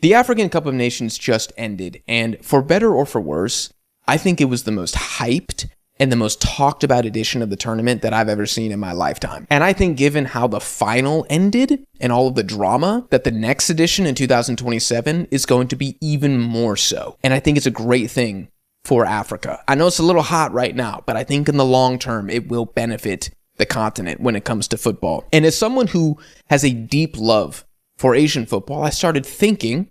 The African Cup of Nations just ended, and for better or for worse, I think it was the most hyped and the most talked about edition of the tournament that I've ever seen in my lifetime. And I think given how the final ended and all of the drama, that the next edition in 2027 is going to be even more so. And I think it's a great thing for Africa. I know it's a little hot right now, but I think in the long term, it will benefit the continent when it comes to football. And as someone who has a deep love for Asian football, I started thinking,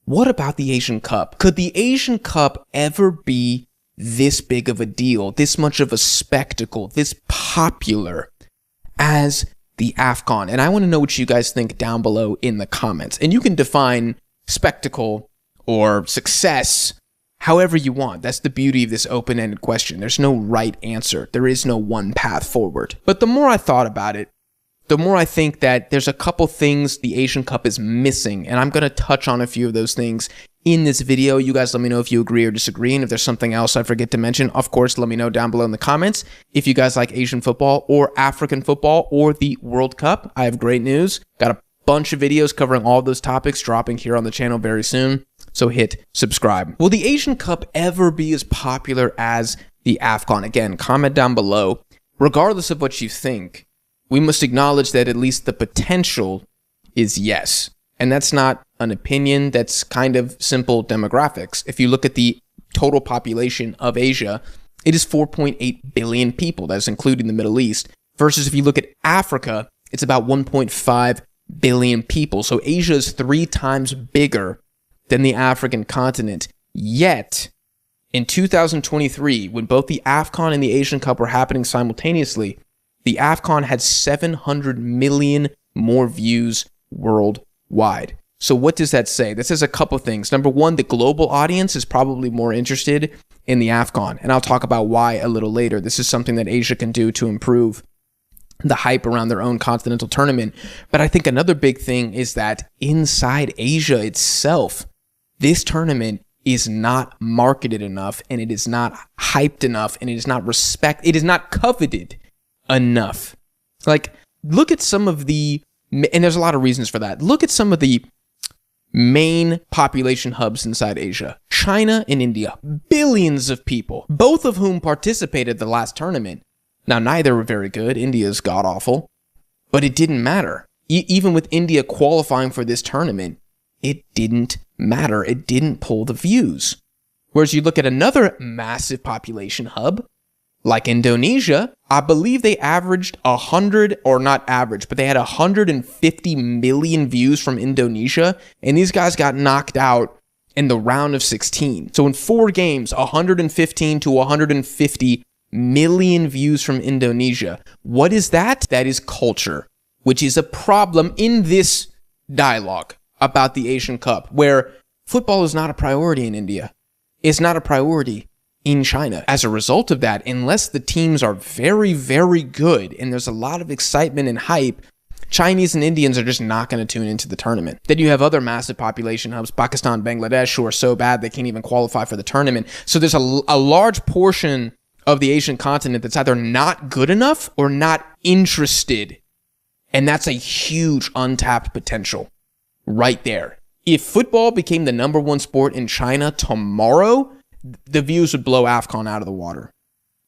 what about the Asian Cup? Could the Asian Cup ever be this big of a deal, this much of a spectacle, this popular as the AFCON? And I want to know what you guys think down below in the comments. And you can define spectacle or success however you want. That's the beauty of this open-ended question. There's no right answer. There is no one path forward. But the more I thought about it, the more I think that there's a couple things the Asian Cup is missing, and I'm going to touch on a few of those things in this video. You guys let me know if you agree or disagree, and if there's something else I forget to mention, of course, let me know down below in the comments. If you guys like Asian football or African football or the World Cup, I have great news. Got a bunch of videos covering all those topics dropping here on the channel very soon, so hit subscribe. Will the Asian Cup ever be as popular as the AFCON? Again, comment down below. Regardless of what you think, we must acknowledge that at least the potential is yes. And that's not an opinion, that's kind of simple demographics. If you look at the total population of Asia, it is 4.8 billion people. That's including the Middle East. Versus if you look at Africa, it's about 1.5 billion people. So Asia is 3 times bigger than the African continent. Yet, in 2023, when both the AFCON and the Asian Cup were happening simultaneously, the AFCON had 700 million more views worldwide. So what does that say? That says a couple things. Number one, the global audience is probably more interested in the AFCON, and I'll talk about why a little later. This is something that Asia can do to improve the hype around their own continental tournament. But I think another big thing is that inside Asia itself, this tournament is not marketed enough, and it is not hyped enough, and it is not coveted enough. Like, look at some of the, and there's a lot of reasons for that. Look at some of the main population hubs inside Asia. China and India, billions of people, both of whom participated the last tournament. Now, neither were very good. India's god-awful, but it didn't matter. Even with India qualifying for this tournament, it didn't matter. It didn't pull the views. Whereas you look at another massive population hub, like Indonesia, I believe they averaged 100, or not average, but they had 150 million views from Indonesia, and these guys got knocked out in the round of 16. So in 4 games, 115 to 150 million views from Indonesia. What is that? That is culture, which is a problem in this dialogue about the Asian Cup, where football is not a priority in India. It's not a priority in China. As a result of that, unless the teams are very, very good and there's a lot of excitement and hype, Chinese and Indians are just not going to tune into the tournament. Then you have other massive population hubs, Pakistan, Bangladesh, who are so bad they can't even qualify for the tournament. So there's a large portion of the Asian continent that's either not good enough or not interested. And that's a huge untapped potential right there. If football became the #1 sport in China tomorrow, the views would blow AFCON out of the water.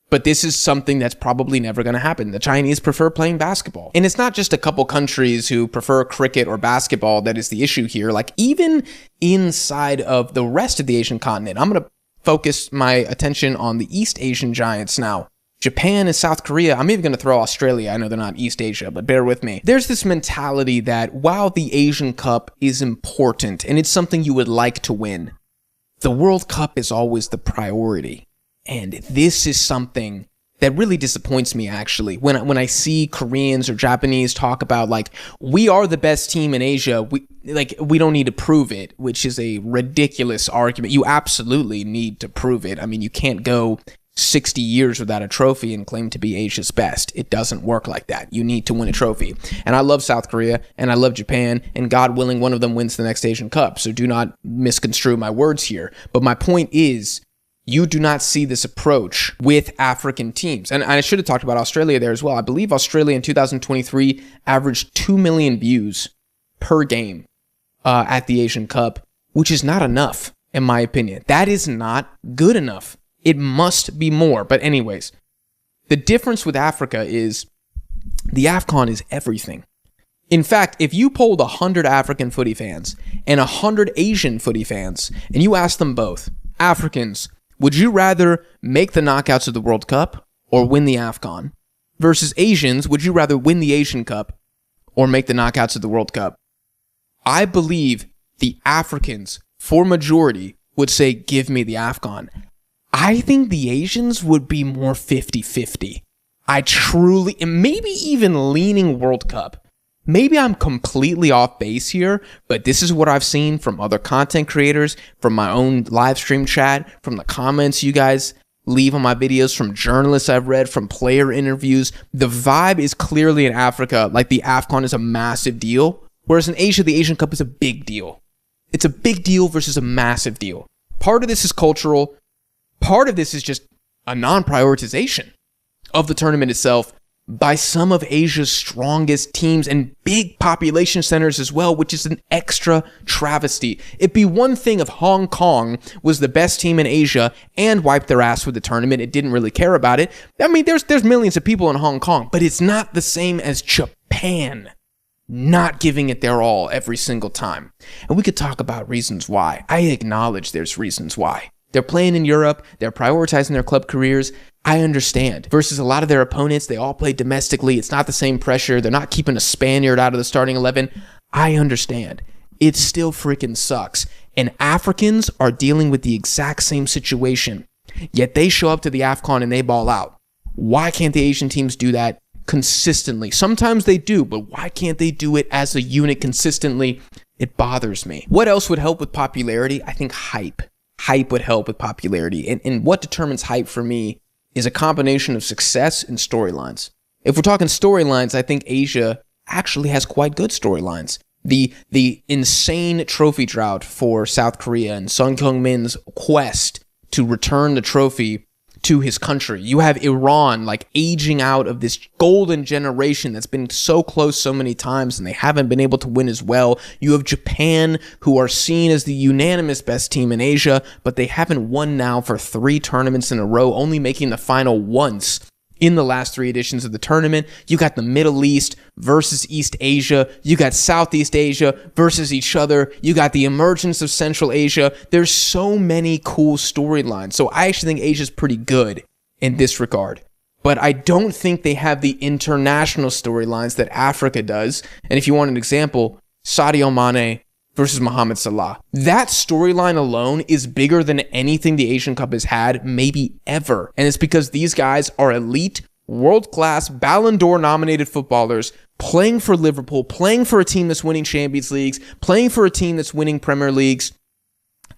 But this is something that's probably never going to happen. The Chinese prefer playing basketball. And it's not just a couple countries who prefer cricket or basketball that is the issue here. Like, even inside of the rest of the Asian continent, I'm going to focus my attention on the East Asian giants now. Japan and South Korea. I'm even going to throw Australia. I know they're not East Asia, but bear with me. There's this mentality that while the Asian Cup is important and it's something you would like to win, the World Cup is always the priority. And this is something that really disappoints me, actually. When I see Koreans or Japanese talk about, like, we are the best team in Asia, we don't need to prove it, which is a ridiculous argument. You absolutely need to prove it. I mean, you can't go 60 years without a trophy and claim to be Asia's best. It doesn't work like that. You need to win a trophy. And I love South Korea and I love Japan, and God willing, one of them wins the next Asian Cup. So do not misconstrue my words here. But my point is, you do not see this approach with African teams. And I should have talked about Australia there as well. I believe Australia in 2023 averaged 2 million views per game at the Asian Cup. which is not enough, in my opinion. That is not good enough. It must be more. But anyways, the difference with Africa is the AFCON is everything. In fact, if you polled 100 African footy fans and 100 Asian footy fans, and you asked them both, Africans, would you rather make the knockouts of the World Cup or win the AFCON? Versus Asians, would you rather win the Asian Cup or make the knockouts of the World Cup? I believe the Africans, for majority, would say, give me the AFCON. I think the Asians would be more 50-50. I truly, and maybe even leaning World Cup. Maybe I'm completely off base here, but this is what I've seen from other content creators, from my own live stream chat, from the comments you guys leave on my videos, from journalists I've read, from player interviews. The vibe is clearly in Africa like the AFCON is a massive deal, whereas in Asia, the Asian Cup is a big deal. It's a big deal versus a massive deal. Part of this is cultural. Part of this is just a non-prioritization of the tournament itself by some of Asia's strongest teams and big population centers as well, which is an extra travesty. It'd be one thing if Hong Kong was the best team in Asia and wiped their ass with the tournament. It didn't really care about it. I mean, there's millions of people in Hong Kong, but it's not the same as Japan not giving it their all every single time. And we could talk about reasons why. I acknowledge there's reasons why. They're playing in Europe. They're prioritizing their club careers. I understand. Versus a lot of their opponents, they all play domestically. It's not the same pressure. They're not keeping a Spaniard out of the starting 11. I understand. It still freaking sucks. And Africans are dealing with the exact same situation. Yet they show up to the AFCON and they ball out. Why can't the Asian teams do that consistently? Sometimes they do, but why can't they do it as a unit consistently? It bothers me. What else would help with popularity? I think hype. Hype would help with popularity. And what determines hype for me is a combination of success and storylines. If we're talking storylines, I think Asia actually has quite good storylines. The insane trophy drought for South Korea and Son Heung-min's quest to return the trophy to his country. You have Iran like aging out of this golden generation that's been so close so many times and they haven't been able to win as well. You have Japan, who are seen as the unanimous best team in Asia, but they haven't won now for 3 tournaments in a row, only making the final once in the last 3 editions of the tournament. You got the Middle East versus East Asia. You got Southeast Asia versus each other. You got the emergence of Central Asia. There's so many cool storylines. So I actually think Asia's pretty good in this regard. But I don't think they have the international storylines that Africa does. And if you want an example, Sadio Mane versus Mohamed Salah. That storyline alone is bigger than anything the Asian Cup has had, maybe ever. And it's because these guys are elite, world-class, Ballon d'Or nominated footballers playing for Liverpool, playing for a team that's winning Champions Leagues, playing for a team that's winning Premier Leagues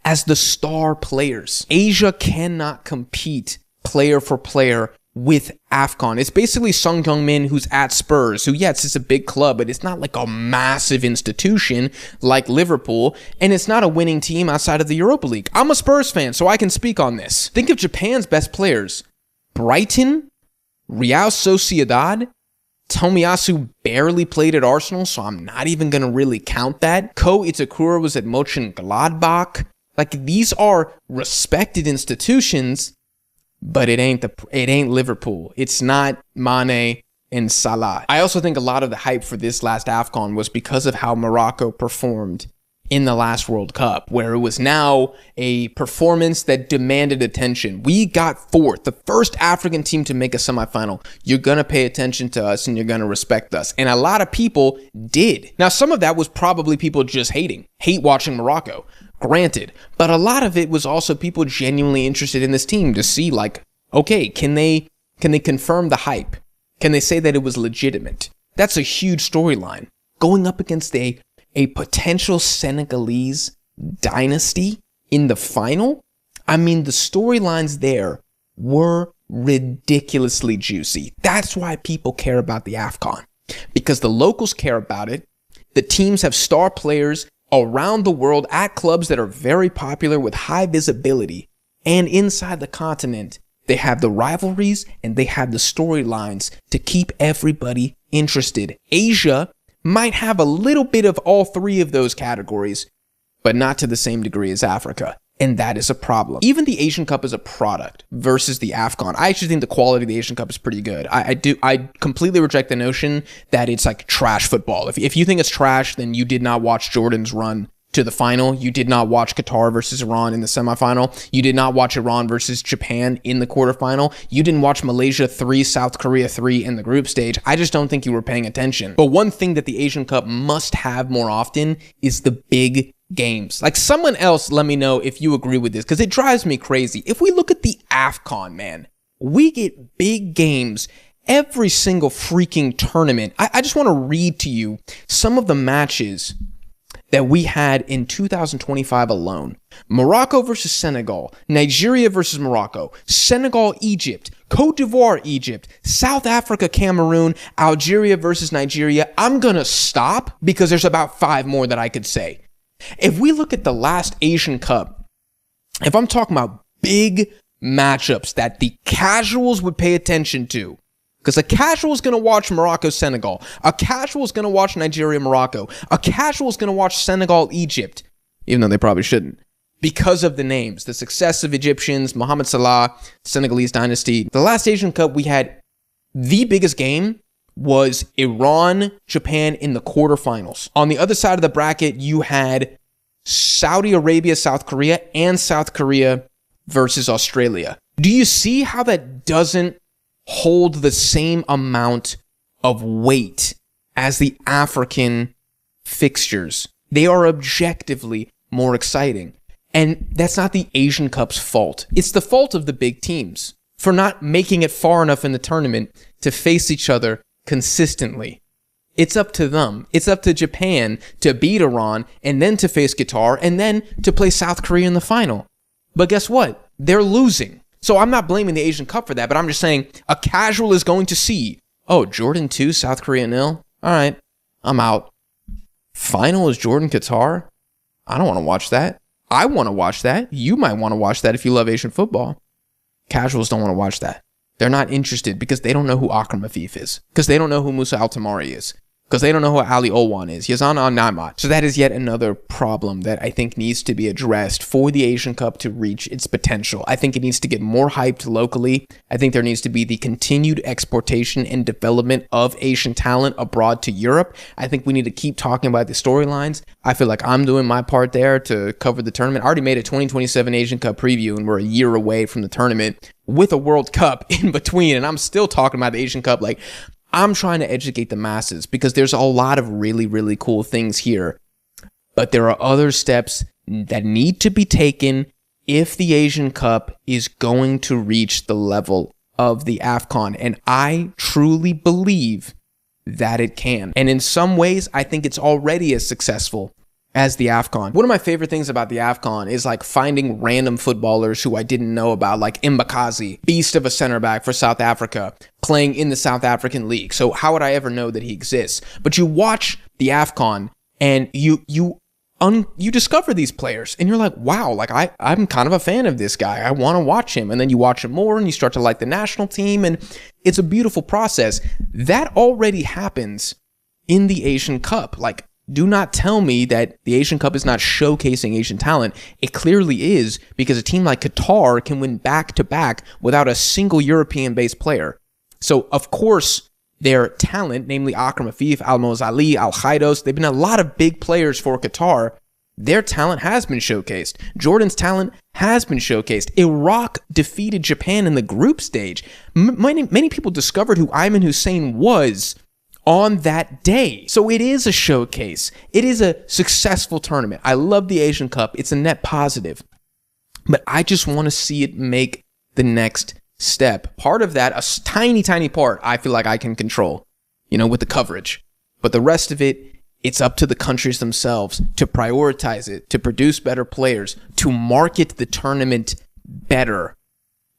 as the star players. Asia cannot compete player for player with AFCON. It's basically Son Heung-min, who's at Spurs, who, yes, it's a big club, but it's not like a massive institution like Liverpool, and it's not a winning team outside of the Europa League. I'm a Spurs fan, so I can speak on this. Think of Japan's best players. Brighton, Real Sociedad, Tomiyasu barely played at Arsenal, so I'm not even going to really count that. Ko Itakura was at Mönchengladbach. Like, these are respected institutions, but it ain't Liverpool. It's not Mane and Salah. I also think a lot of the hype for this last AFCON was because of how Morocco performed in the last World Cup, where it was now a performance that demanded attention. We got 4th, the first African team to make a semifinal. You're going to pay attention to us and you're going to respect us. And a lot of people did. Now, some of that was probably people just hate watching Morocco. Granted, but a lot of it was also people genuinely interested in this team to see, like, okay, can they confirm the hype? Can they say that it was legitimate? That's a huge storyline. Going up against a potential Senegalese dynasty in the final? I mean, the storylines there were ridiculously juicy. That's why people care about the AFCON. Because the locals care about it. The teams have star players around the world at clubs that are very popular with high visibility. And inside the continent, they have the rivalries and they have the storylines to keep everybody interested. Asia might have a little bit of all 3 of those categories, but not to the same degree as Africa. And that is a problem. Even the Asian Cup is a product versus the AFCON. I actually think the quality of the Asian Cup is pretty good. I completely reject the notion that it's like trash football. If you think it's trash, then you did not watch Jordan's run to the final. You did not watch Qatar versus Iran in the semifinal. You did not watch Iran versus Japan in the quarterfinal. You didn't watch Malaysia 3, South Korea 3 in the group stage. I just don't think you were paying attention. But one thing that the Asian Cup must have more often is the big games. Like, someone else, let me know if you agree with this, because it drives me crazy. If we look at the AFCON, man, we get big games every single freaking tournament. I just want to read to you some of the matches that we had in 2025 alone. Morocco versus Senegal, Nigeria versus Morocco, Senegal, Egypt, Cote d'Ivoire, Egypt, South Africa, Cameroon, Algeria versus Nigeria. I'm gonna stop because there's about 5 more that I could say. If we look at the last Asian Cup, if I'm talking about big matchups that the casuals would pay attention to, because a casual is going to watch Morocco, Senegal. A casual is going to watch Nigeria, Morocco. A casual is going to watch Senegal, Egypt, even though they probably shouldn't, because of the names, the success of Egyptians, Mohamed Salah, Senegalese dynasty. The last Asian Cup, we had the biggest game was Iran, Japan in the quarterfinals. On the other side of the bracket, you had Saudi Arabia, South Korea, and South Korea versus Australia. Do you see how that doesn't hold the same amount of weight as the African fixtures? They are objectively more exciting. And that's not the Asian Cup's fault. It's the fault of the big teams for not making it far enough in the tournament to face each other consistently. It's up to them. It's up to Japan to beat Iran and then to face Qatar and then to play South Korea in the final. But guess what? They're losing. So I'm not blaming the Asian Cup for that, but I'm just saying a casual is going to see, oh, Jordan 2, South Korea 0. All right, I'm out. Final is Jordan Qatar. I don't want to watch that. I want to watch that. You might want to watch that if you love Asian football. Casuals don't want to watch that. They're not interested because they don't know who Akram Afif is, because they don't know who Musa Al-Tamari is, because they don't know who Ali Olwan is, Yazan Al-Namat. So that is yet another problem that I think needs to be addressed for the Asian Cup to reach its potential. I think it needs to get more hyped locally. I think there needs to be the continued exportation and development of Asian talent abroad to Europe. I think we need to keep talking about the storylines. I feel like I'm doing my part there to cover the tournament. I already made a 2027 Asian Cup preview, and we're a year away from the tournament with a World Cup in between, and I'm still talking about the Asian Cup. Like, I'm trying to educate the masses because there's a lot of really, really cool things here. But there are other steps that need to be taken if the Asian Cup is going to reach the level of the AFCON. And I truly believe that it can. And in some ways, I think it's already as successful as the AFCON. One of my favorite things about the AFCON is like finding random footballers who I didn't know about, like Mbakazi, beast of a center back for South Africa, playing in the South African League. So how would I ever know that he exists? But you watch the AFCON and you discover these players and you're like, wow, like I'm kind of a fan of this guy. I want to watch him. And then you watch him more and you start to like the national team, and it's a beautiful process. That already happens in the Asian Cup. Like, do not tell me that the Asian Cup is not showcasing Asian talent. It clearly is, because a team like Qatar can win back-to-back without a single European-based player. So, of course, their talent, namely Akram Afif, Al-Moz Ali, Al-Khaidos, they've been a lot of big players for Qatar. Their talent has been showcased. Jordan's talent has been showcased. Iraq defeated Japan in the group stage. Many people discovered who Ayman Hussein was on that day. So it is a showcase. It is a successful tournament. I love the Asian Cup. It's a net positive. But I just want to see it make the next step. Part of that, a tiny, tiny part, I feel like I can control, with the coverage. But the rest of it, it's up to the countries themselves to prioritize it, to produce better players, to market the tournament better,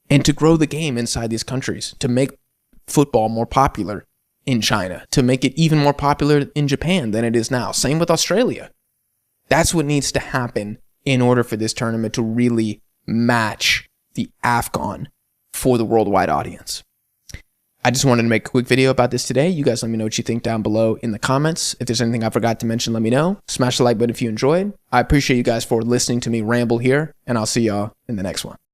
and to grow the game inside these countries, to make football more popular in China, to make it even more popular in Japan than it is now. Same with Australia. That's what needs to happen in order for this tournament to really match the AFCON for the worldwide audience. I just wanted to make a quick video about this today. You guys let me know what you think down below in the comments. If there's anything I forgot to mention, let me know. Smash the like button if you enjoyed. I appreciate you guys for listening to me ramble here, and I'll see y'all in the next one.